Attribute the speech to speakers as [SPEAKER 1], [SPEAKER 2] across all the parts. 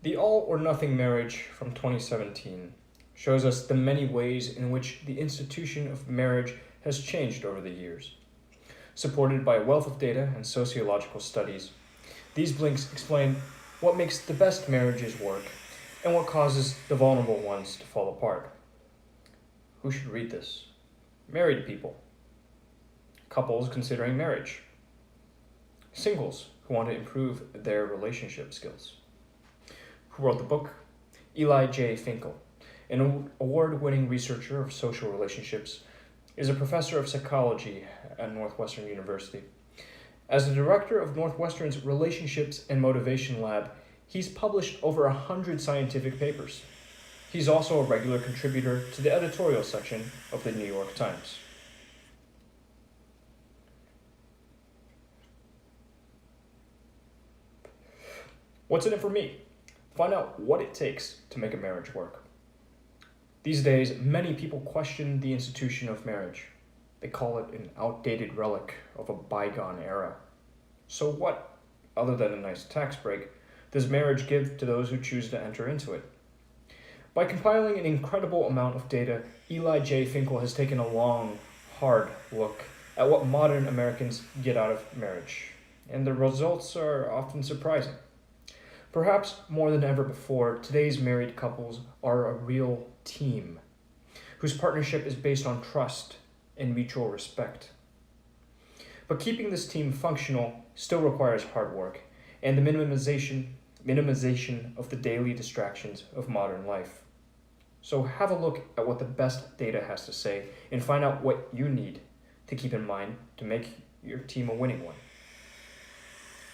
[SPEAKER 1] The All or Nothing Marriage from 2017 shows us the many ways in which the institution of marriage has changed over the years. Supported by a wealth of data and sociological studies, these blinks explain what makes the best marriages work and what causes the vulnerable ones to fall apart. Who should read this? Married people, couples considering marriage, singles who want to improve their relationship skills. Who wrote the book? Eli J. Finkel, an award-winning researcher of social relationships, is a professor of psychology at Northwestern University. As the director of Northwestern's Relationships and Motivation Lab, he's published over 100 scientific papers. He's also a regular contributor to the editorial section of the New York Times. What's in it for me? Find out what it takes to make a marriage work. These days, many people question the institution of marriage. They call it an outdated relic of a bygone era. So what, other than a nice tax break, does marriage give to those who choose to enter into it? By compiling an incredible amount of data, Eli J. Finkel has taken a long, hard look at what modern Americans get out of marriage, and the results are often surprising. Perhaps more than ever before, today's married couples are a real team, whose partnership is based on trust and mutual respect. But keeping this team functional still requires hard work and the minimization of the daily distractions of modern life. So have a look at what the best data has to say and find out what you need to keep in mind to make your team a winning one.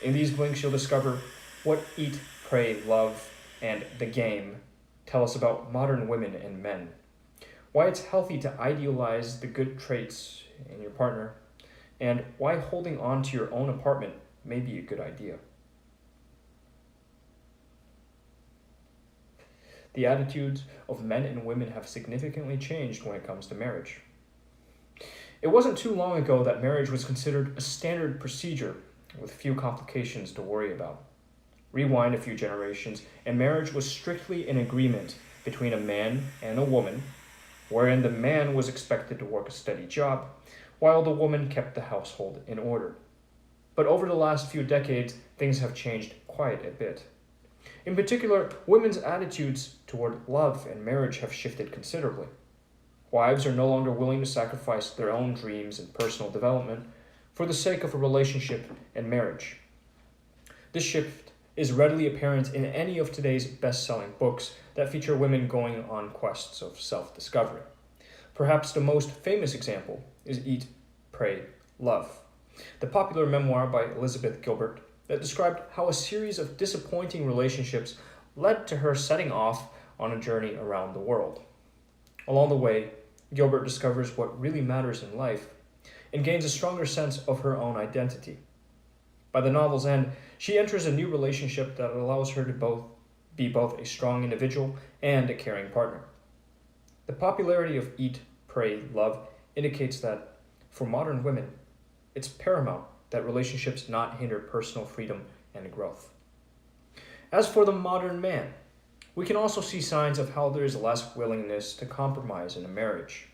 [SPEAKER 1] In these blinks, you'll discover what Eat, Pray, Love, and The Game tell us about modern women and men, why it's healthy to idealize the good traits in your partner, and why holding on to your own apartment may be a good idea. The attitudes of men and women have significantly changed when it comes to marriage. It wasn't too long ago that marriage was considered a standard procedure with few complications to worry about. Rewind a few generations, and marriage was strictly an agreement between a man and a woman, wherein the man was expected to work a steady job, while the woman kept the household in order. But over the last few decades, things have changed quite a bit. In particular, women's attitudes toward love and marriage have shifted considerably. Wives are no longer willing to sacrifice their own dreams and personal development for the sake of a relationship and marriage. This shift is readily apparent in any of today's best-selling books that feature women going on quests of self-discovery. Perhaps the most famous example is Eat, Pray, Love, the popular memoir by Elizabeth Gilbert that described how a series of disappointing relationships led to her setting off on a journey around the world. Along the way, Gilbert discovers what really matters in life and gains a stronger sense of her own identity. By the novel's end, she enters a new relationship that allows her to be both a strong individual and a caring partner. The popularity of Eat, Pray, Love indicates that, for modern women, it's paramount that relationships not hinder personal freedom and growth. As for the modern man, we can also see signs of how there is less willingness to compromise in a marriage.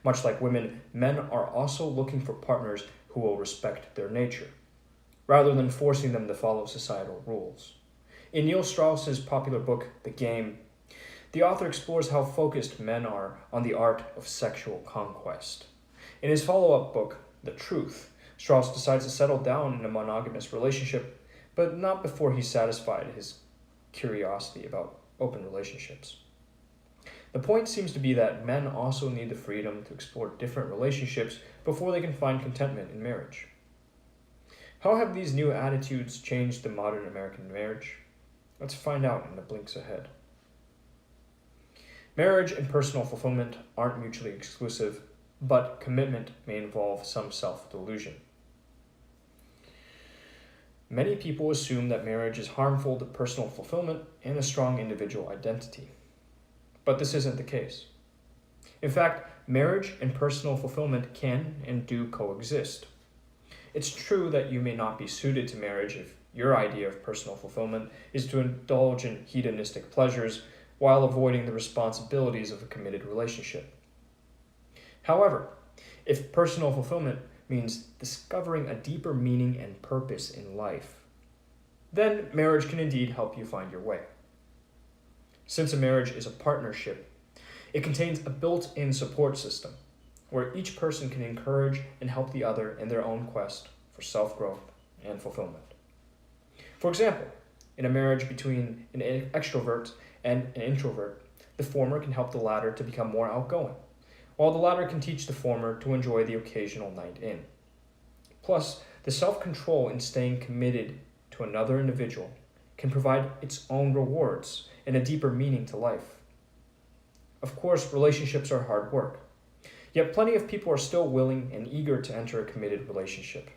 [SPEAKER 1] Much like women, men are also looking for partners who will respect their nature, rather than forcing them to follow societal rules. In Neil Strauss's popular book, The Game, the author explores how focused men are on the art of sexual conquest. In his follow-up book, The Truth, Strauss decides to settle down in a monogamous relationship, but not before he's satisfied his curiosity about open relationships. The point seems to be that men also need the freedom to explore different relationships before they can find contentment in marriage. How have these new attitudes changed the modern American marriage? Let's find out in the blinks ahead. Marriage and personal fulfillment aren't mutually exclusive, but commitment may involve some self-delusion. Many people assume that marriage is harmful to personal fulfillment and a strong individual identity. But this isn't the case. In fact, marriage and personal fulfillment can and do coexist. It's true that you may not be suited to marriage if Your idea of personal fulfillment is to indulge in hedonistic pleasures while avoiding the responsibilities of a committed relationship. However, if personal fulfillment means discovering a deeper meaning and purpose in life, then marriage can indeed help you find your way. Since a marriage is a partnership, it contains a built-in support system where each person can encourage and help the other in their own quest for self-growth and fulfillment. For example, in a marriage between an extrovert and an introvert, the former can help the latter to become more outgoing, while the latter can teach the former to enjoy the occasional night in. Plus, the self-control in staying committed to another individual can provide its own rewards and a deeper meaning to life. Of course, relationships are hard work, yet plenty of people are still willing and eager to enter a committed relationship.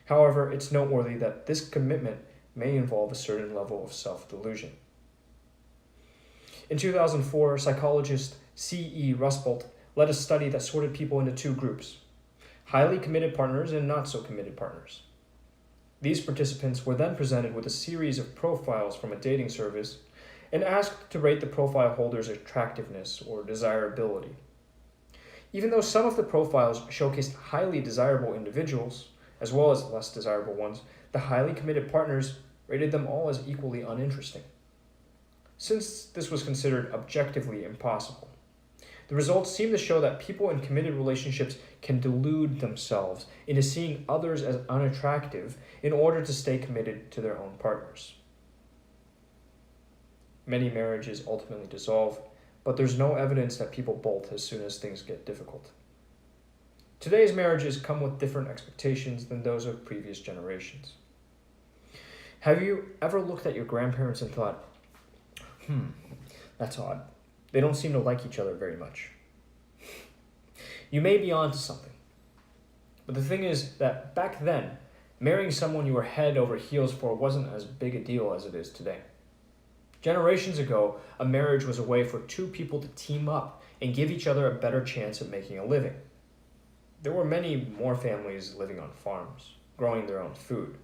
[SPEAKER 1] However, it's noteworthy that this commitment may involve a certain level of self-delusion. In 2004, psychologist C.E. Rusbolt led a study that sorted people into two groups: highly committed partners and not so committed partners. These participants were then presented with a series of profiles from a dating service and asked to rate the profile holder's attractiveness or desirability. Even though some of the profiles showcased highly desirable individuals, as well as less desirable ones, the highly committed partners rated them all as equally uninteresting. Since this was considered objectively impossible, the results seem to show that people in committed relationships can delude themselves into seeing others as unattractive in order to stay committed to their own partners. Many marriages ultimately dissolve, but there's no evidence that people bolt as soon as things get difficult. Today's marriages come with different expectations than those of previous generations. Have you ever looked at your grandparents and thought, that's odd. They don't seem to like each other very much. You may be onto something. But the thing is that back then, marrying someone you were head over heels for wasn't as big a deal as it is today. Generations ago, a marriage was a way for two people to team up and give each other a better chance at making a living. There were many more families living on farms, growing their own food,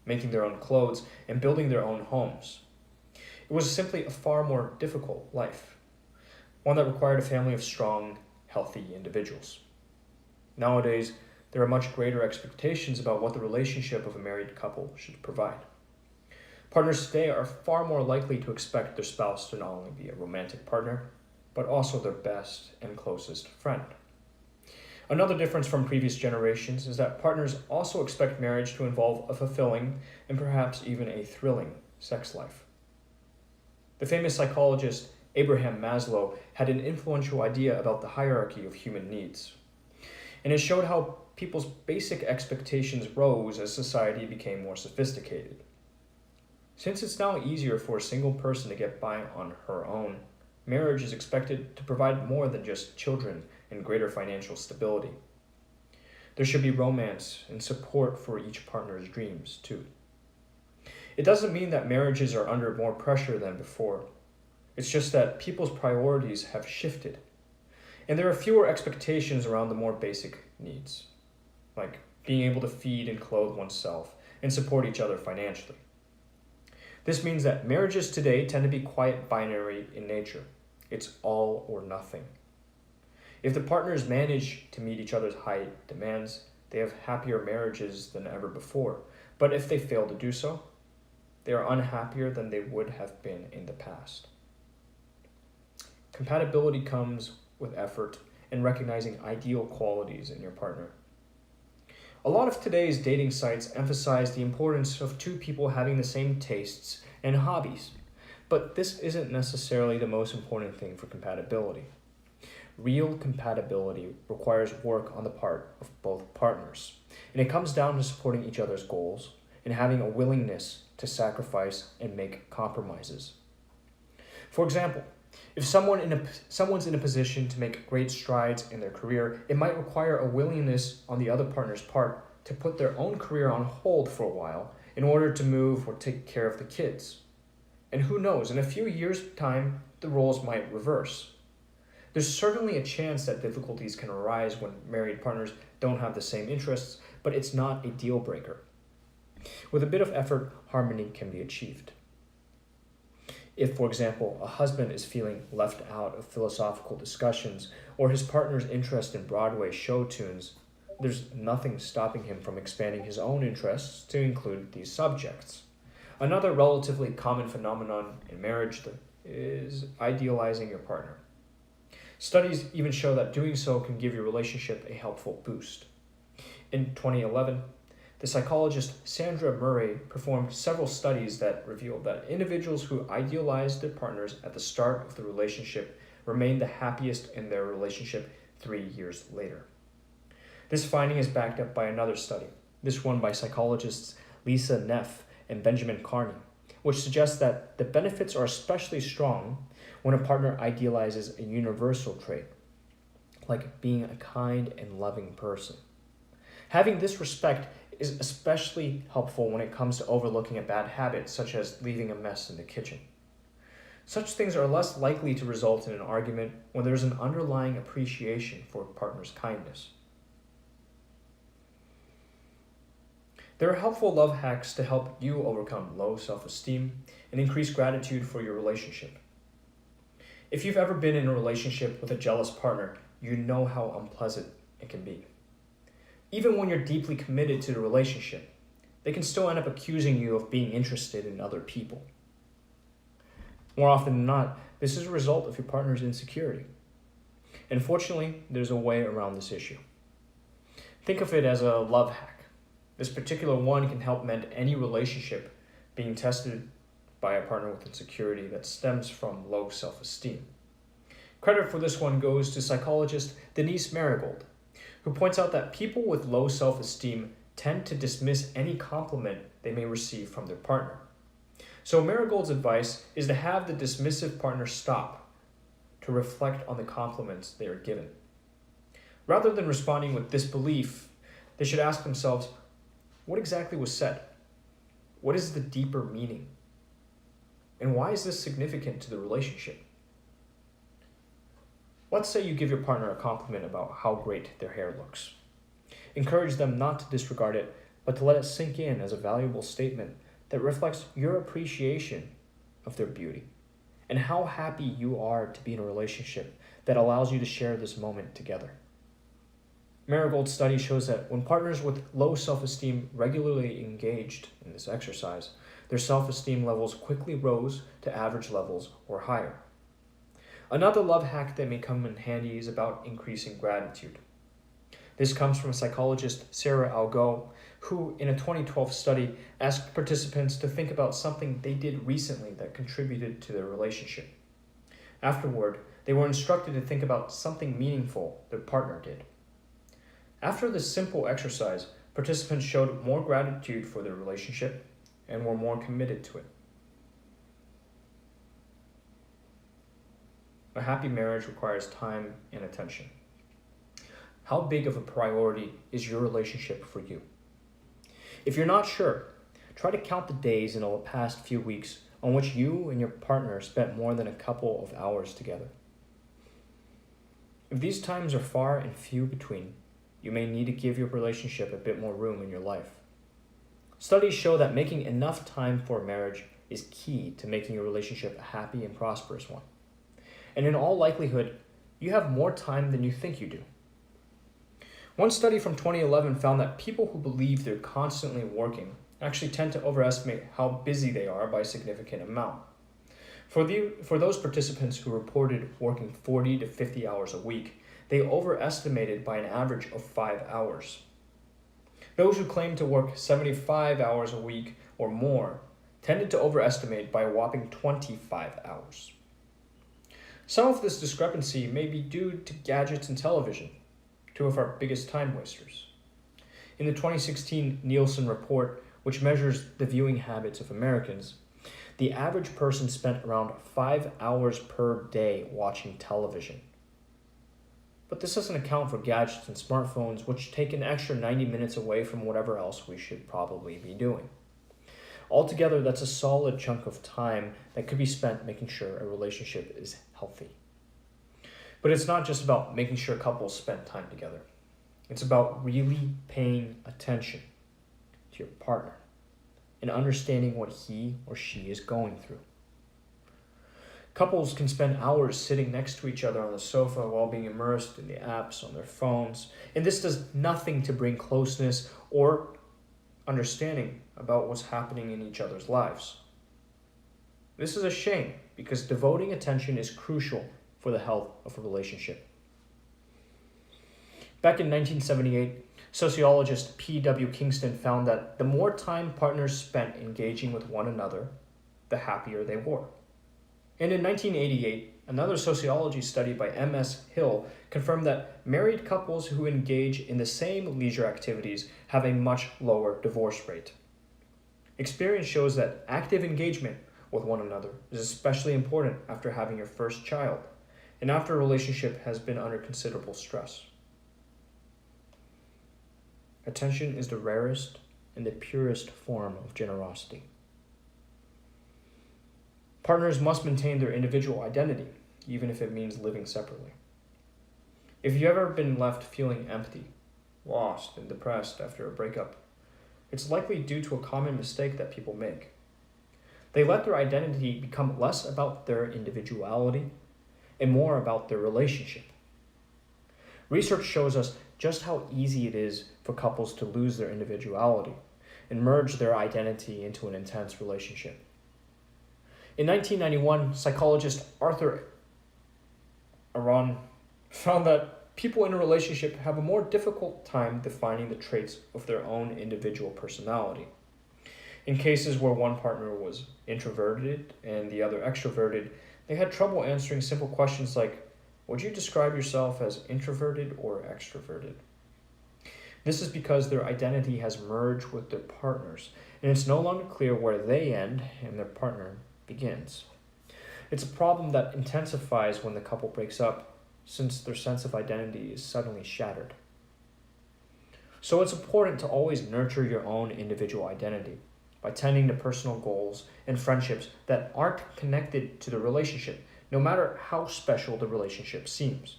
[SPEAKER 1] making their own clothes, and building their own homes. It was simply a far more difficult life, one that required a family of strong, healthy individuals. Nowadays, there are much greater expectations about what the relationship of a married couple should provide. Partners today are far more likely to expect their spouse to not only be a romantic partner, but also their best and closest friend. Another difference from previous generations is that partners also expect marriage to involve a fulfilling and perhaps even a thrilling sex life. The famous psychologist Abraham Maslow had an influential idea about the hierarchy of human needs, and it showed how people's basic expectations rose as society became more sophisticated. Since it's now easier for a single person to get by on her own, marriage is expected to provide more than just children and greater financial stability. There should be romance and support for each partner's dreams, too. It doesn't mean that marriages are under more pressure than before. It's just that people's priorities have shifted, and there are fewer expectations around the more basic needs, like being able to feed and clothe oneself and support each other financially. This means that marriages today tend to be quite binary in nature. It's all or nothing. If the partners manage to meet each other's high demands, they have happier marriages than ever before. But if they fail to do so, they are unhappier than they would have been in the past. Compatibility comes with effort and recognizing ideal qualities in your partner. A lot of today's dating sites emphasize the importance of two people having the same tastes and hobbies, but this isn't necessarily the most important thing for compatibility. Real compatibility requires work on the part of both partners, and it comes down to supporting each other's goals and having a willingness to sacrifice and make compromises. For example, if someone's in a position to make great strides in their career, it might require a willingness on the other partner's part to put their own career on hold for a while in order to move or take care of the kids. And who knows, in a few years' time, the roles might reverse. There's certainly a chance that difficulties can arise when married partners don't have the same interests, but it's not a deal breaker. With a bit of effort, harmony can be achieved. If, for example, a husband is feeling left out of philosophical discussions or his partner's interest in Broadway show tunes, there's nothing stopping him from expanding his own interests to include these subjects. Another relatively common phenomenon in marriage is idealizing your partner. Studies even show that doing so can give your relationship a helpful boost. In 2011, the psychologist Sandra Murray performed several studies that revealed that individuals who idealized their partners at the start of the relationship remained the happiest in their relationship 3 years later. This finding is backed up by another study, this one by psychologists Lisa Neff and Benjamin Carney, which suggests that the benefits are especially strong when a partner idealizes a universal trait, like being a kind and loving person. Having this respect is especially helpful when it comes to overlooking a bad habit, such as leaving a mess in the kitchen. Such things are less likely to result in an argument when there's an underlying appreciation for a partner's kindness. There are helpful love hacks to help you overcome low self-esteem and increase gratitude for your relationship. If you've ever been in a relationship with a jealous partner, you know how unpleasant it can be. Even when you're deeply committed to the relationship, they can still end up accusing you of being interested in other people. More often than not, this is a result of your partner's insecurity. And fortunately, there's a way around this issue. Think of it as a love hack. This particular one can help mend any relationship being tested by a partner with insecurity that stems from low self-esteem. Credit for this one goes to psychologist Denise Marigold, who points out that people with low self-esteem tend to dismiss any compliment they may receive from their partner. So Marigold's advice is to have the dismissive partner stop to reflect on the compliments they are given. Rather than responding with disbelief, they should ask themselves, what exactly was said? What is the deeper meaning? And why is this significant to the relationship? Let's say you give your partner a compliment about how great their hair looks. Encourage them not to disregard it, but to let it sink in as a valuable statement that reflects your appreciation of their beauty and how happy you are to be in a relationship that allows you to share this moment together. Marigold's study shows that when partners with low self-esteem regularly engaged in this exercise, their self-esteem levels quickly rose to average levels or higher. Another love hack that may come in handy is about increasing gratitude. This comes from psychologist Sarah Algo, who in a 2012 study asked participants to think about something they did recently that contributed to their relationship. Afterward, they were instructed to think about something meaningful their partner did. After this simple exercise, participants showed more gratitude for their relationship and were more committed to it. A happy marriage requires time and attention. How big of a priority is your relationship for you? If you're not sure, try to count the days in the past few weeks on which you and your partner spent more than a couple of hours together. If these times are far and few between, you may need to give your relationship a bit more room in your life. Studies show that making enough time for a marriage is key to making your relationship a happy and prosperous one. And in all likelihood, you have more time than you think you do. One study from 2011 found that people who believe they're constantly working actually tend to overestimate how busy they are by a significant amount. For those participants who reported working 40 to 50 hours a week, they overestimated by an average of 5 hours. Those who claimed to work 75 hours a week or more tended to overestimate by a whopping 25 hours. Some of this discrepancy may be due to gadgets and television, two of our biggest time wasters. In the 2016 Nielsen report, which measures the viewing habits of Americans, the average person spent around 5 hours per day watching television. But this doesn't account for gadgets and smartphones, which take an extra 90 minutes away from whatever else we should probably be doing. Altogether, that's a solid chunk of time that could be spent making sure a relationship is healthy. But it's not just about making sure couples spend time together. It's about really paying attention to your partner. and understanding what he or she is going through. Couples can spend hours sitting next to each other on the sofa while being immersed in the apps on their phones, and this does nothing to bring closeness or understanding about what's happening in each other's lives. This is a shame because devoting attention is crucial for the health of a relationship. Back in 1978, sociologist P.W. Kingston found that the more time partners spent engaging with one another, the happier they were. And in 1988, another sociology study by M.S. Hill confirmed that married couples who engage in the same leisure activities have a much lower divorce rate. Experience shows that active engagement with one another is especially important after having your first child and after a relationship has been under considerable stress. Attention is the rarest and the purest form of generosity. Partners must maintain their individual identity, even if it means living separately. If you've ever been left feeling empty, lost, and depressed after a breakup, it's likely due to a common mistake that people make. They let their identity become less about their individuality and more about their relationship. Research shows us just how easy it is for couples to lose their individuality and merge their identity into an intense relationship. In 1991, psychologist Arthur Aron found that people in a relationship have a more difficult time defining the traits of their own individual personality. In cases where one partner was introverted and the other extroverted, they had trouble answering simple questions like, would you describe yourself as introverted or extroverted? This is because their identity has merged with their partner's, and it's no longer clear where they end and their partner begins. It's a problem that intensifies when the couple breaks up, since their sense of identity is suddenly shattered. So it's important to always nurture your own individual identity by tending to personal goals and friendships that aren't connected to the relationship, no matter how special the relationship seems.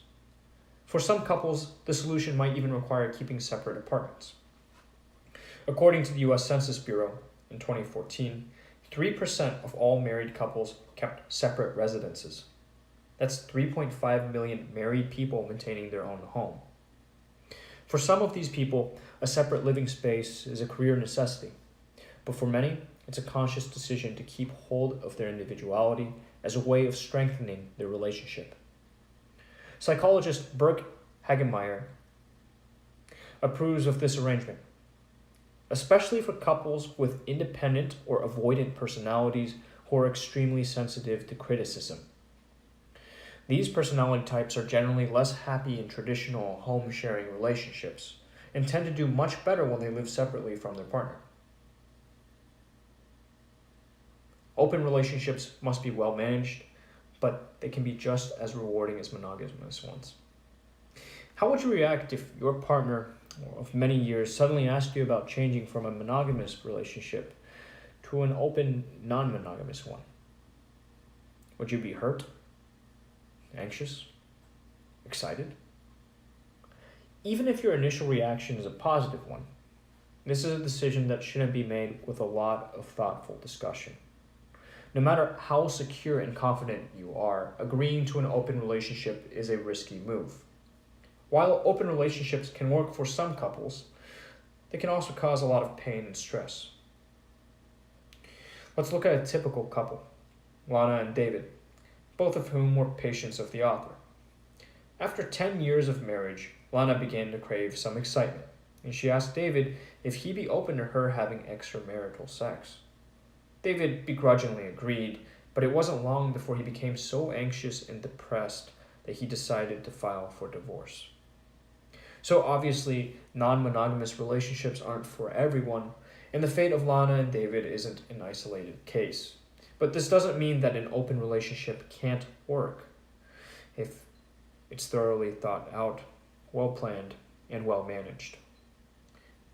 [SPEAKER 1] For some couples, the solution might even require keeping separate apartments. According to the U.S. Census Bureau, in 2014, 3% of all married couples kept separate residences. That's 3.5 million married people maintaining their own home. For some of these people, a separate living space is a career necessity, but for many, it's a conscious decision to keep hold of their individuality as a way of strengthening their relationship. Psychologist Burke Hagemeyer approves of this arrangement, especially for couples with independent or avoidant personalities who are extremely sensitive to criticism. These personality types are generally less happy in traditional home-sharing relationships and tend to do much better when they live separately from their partner. Open relationships must be well managed, but they can be just as rewarding as monogamous ones. How would you react if your partner of many years suddenly asked you about changing from a monogamous relationship to an open, non-monogamous one? Would you be hurt? Anxious? Excited? Even if your initial reaction is a positive one, this is a decision that shouldn't be made with a lot of thoughtful discussion. No matter how secure and confident you are, agreeing to an open relationship is a risky move. While open relationships can work for some couples, they can also cause a lot of pain and stress. Let's look at a typical couple, Lana and David, both of whom were patients of the author. After 10 years of marriage, Lana began to crave some excitement, and she asked David if he'd be open to her having extramarital sex. David begrudgingly agreed, but it wasn't long before he became so anxious and depressed that he decided to file for divorce. So obviously, non-monogamous relationships aren't for everyone, and the fate of Lana and David isn't an isolated case. But this doesn't mean that an open relationship can't work if it's thoroughly thought out, well-planned, and well-managed.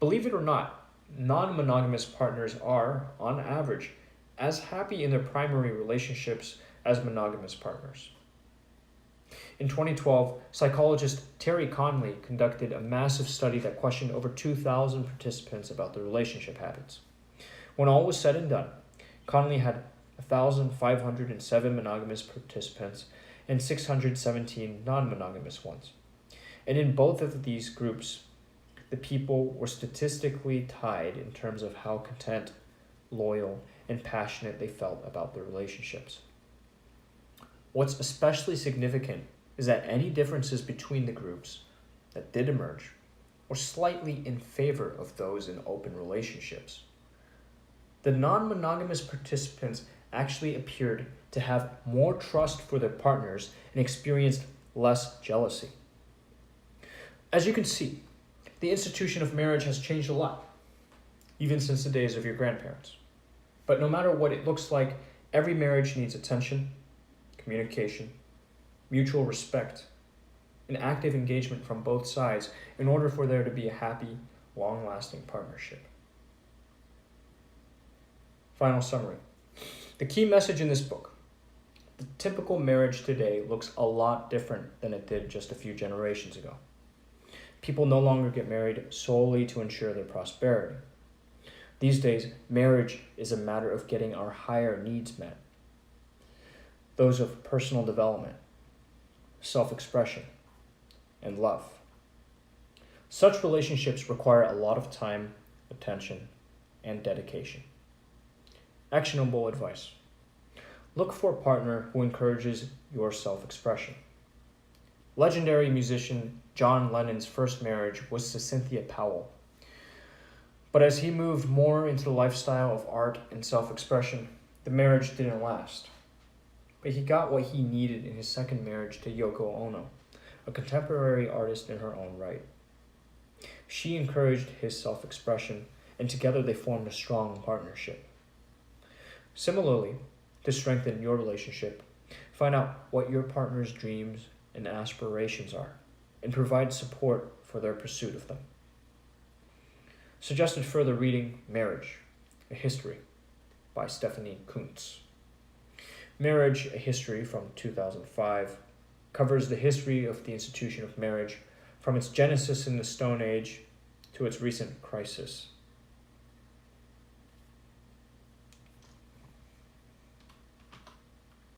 [SPEAKER 1] Believe it or not, non-monogamous partners are, on average, as happy in their primary relationships as monogamous partners. In 2012, psychologist Terry Conley conducted a massive study that questioned over 2,000 participants about their relationship habits. When all was said and done, Connolly had 1,507 monogamous participants and 617 non-monogamous ones. And in both of these groups, the people were statistically tied in terms of how content, loyal, and passionate they felt about their relationships. What's especially significant is that any differences between the groups that did emerge were slightly in favor of those in open relationships. The non-monogamous participants actually appeared to have more trust for their partners and experienced less jealousy. As you can see, the institution of marriage has changed a lot, even since the days of your grandparents. But no matter what it looks like, every marriage needs attention, communication, mutual respect, and active engagement from both sides in order for there to be a happy, long-lasting partnership. Final summary. The key message in this book: the typical marriage today looks a lot different than it did just a few generations ago. People no longer get married solely to ensure their prosperity. These days, marriage is a matter of getting our higher needs met. Those of personal development, self-expression, and love. Such relationships require a lot of time, attention, and dedication. Actionable advice. Look for a partner who encourages your self-expression. Legendary musician John Lennon's first marriage was to Cynthia Powell. But as he moved more into the lifestyle of art and self-expression, the marriage didn't last. But he got what he needed in his second marriage to Yoko Ono, a contemporary artist in her own right. She encouraged his self-expression, and together they formed a strong partnership. Similarly, to strengthen your relationship, find out what your partner's dreams and aspirations are, and provide support for their pursuit of them. Suggested further reading: Marriage, A History by Stephanie Kuntz. Marriage, A History from 2005 covers the history of the institution of marriage from its genesis in the Stone Age to its recent crisis